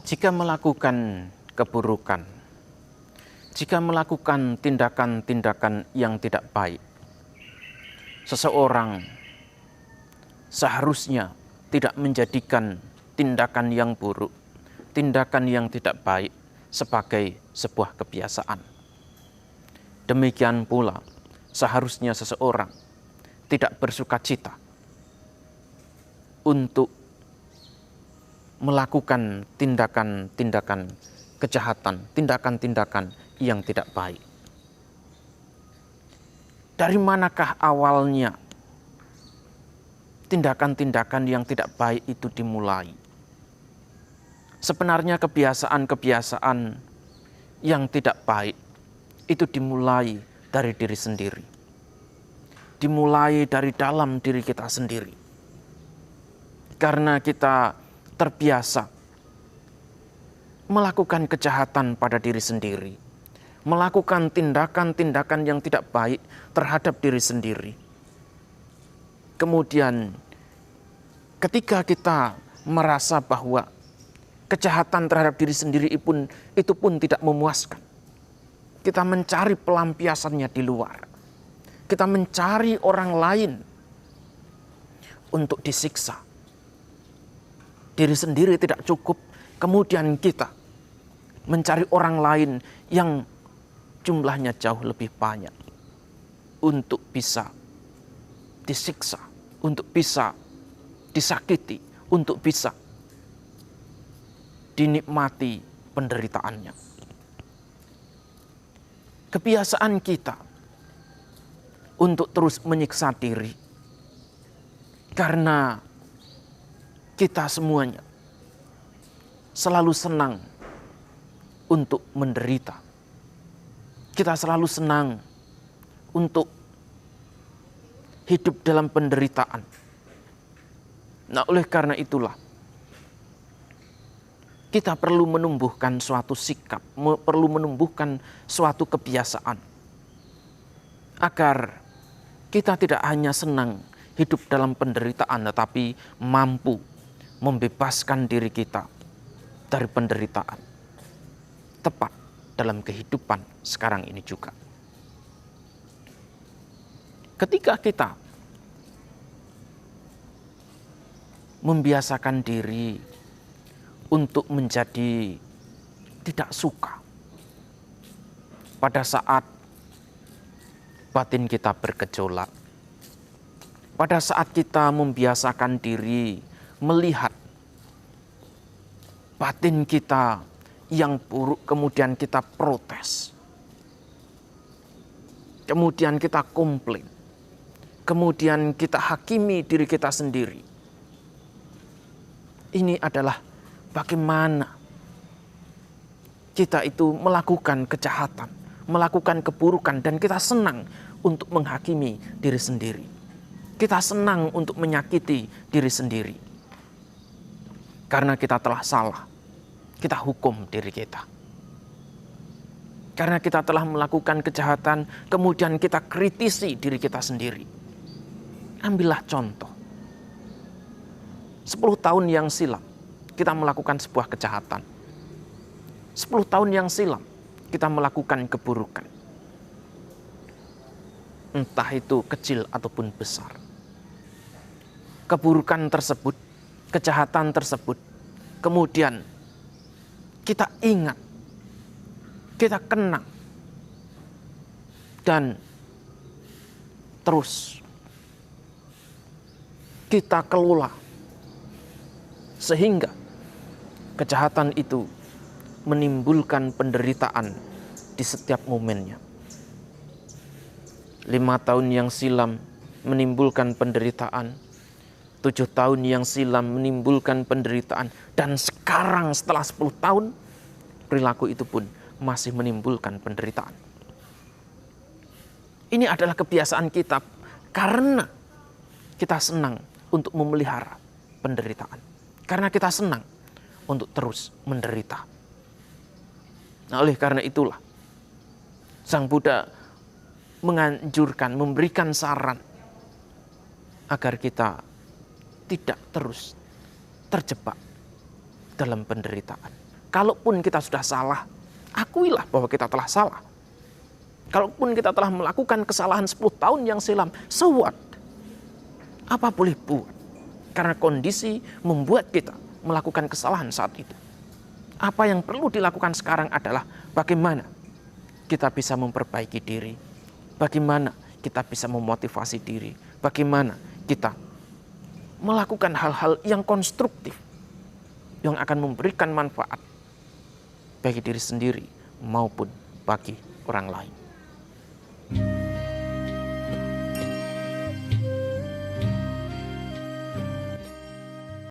Jika melakukan keburukan, jika melakukan tindakan-tindakan yang tidak baik, seseorang seharusnya tidak menjadikan tindakan yang buruk, tindakan yang tidak baik sebagai sebuah kebiasaan. Demikian pula, seharusnya seseorang tidak bersukacita untuk melakukan tindakan-tindakan kejahatan, tindakan-tindakan yang tidak baik. Dari manakah awalnya tindakan-tindakan yang tidak baik itu dimulai? Sebenarnya kebiasaan-kebiasaan yang tidak baik itu dimulai dari diri sendiri. Dimulai dari dalam diri kita sendiri. Karena kita terbiasa melakukan kejahatan pada diri sendiri, melakukan tindakan-tindakan yang tidak baik terhadap diri sendiri. Kemudian ketika kita merasa bahwa kejahatan terhadap diri sendiri itu pun tidak memuaskan, kita mencari pelampiasannya di luar. Kita mencari orang lain untuk disiksa. Diri sendiri tidak cukup, kemudian kita mencari orang lain yang jumlahnya jauh lebih banyak untuk bisa disiksa, untuk bisa disakiti, untuk bisa dinikmati penderitaannya. Kebiasaan kita untuk terus menyiksa diri karena kita semuanya selalu senang untuk menderita. Kita selalu senang untuk hidup dalam penderitaan. Nah, oleh karena itulah kita perlu menumbuhkan suatu sikap, perlu menumbuhkan suatu kebiasaan agar kita tidak hanya senang hidup dalam penderitaan, tetapi mampu membebaskan diri kita dari penderitaan. Tepat dalam kehidupan sekarang ini juga. Ketika kita membiasakan diri untuk menjadi tidak suka pada saat batin kita bergejolak, pada saat kita membiasakan diri melihat batin kita yang buruk, kemudian kita protes, kemudian kita komplain, kemudian kita hakimi diri kita sendiri. Ini adalah bagaimana kita itu melakukan kejahatan, melakukan keburukan, dan kita senang untuk menghakimi diri sendiri. Kita senang untuk menyakiti diri sendiri. Karena kita telah salah, kita hukum diri kita. Karena kita telah melakukan kejahatan, kemudian kita kritisi diri kita sendiri. Ambillah contoh. 10 tahun yang silam, kita melakukan sebuah kejahatan. 10 tahun yang silam, kita melakukan keburukan. Entah itu kecil ataupun besar. Keburukan tersebut, kejahatan tersebut, kemudian kita ingat, kita kenang, dan terus kita kelola sehingga kejahatan itu menimbulkan penderitaan di setiap momennya. 5 tahun yang silam menimbulkan penderitaan, 7 tahun yang silam menimbulkan penderitaan, dan sekarang setelah 10 tahun perilaku itu pun masih menimbulkan penderitaan. Ini adalah kebiasaan kita karena kita senang untuk memelihara penderitaan. Karena kita senang untuk terus menderita. Nah, oleh karena itulah Sang Buddha menganjurkan, memberikan saran agar kita tidak terus terjebak dalam penderitaan. Kalaupun kita sudah salah, akuilah bahwa kita telah salah. Kalaupun kita telah melakukan kesalahan 10 tahun yang silam, so what? Apa boleh buat? Karena kondisi membuat kita melakukan kesalahan saat itu. Apa yang perlu dilakukan sekarang adalah bagaimana kita bisa memperbaiki diri. Bagaimana kita bisa memotivasi diri. Bagaimana kita melakukan hal-hal yang konstruktif. Yang akan memberikan manfaat bagi diri sendiri maupun bagi orang lain.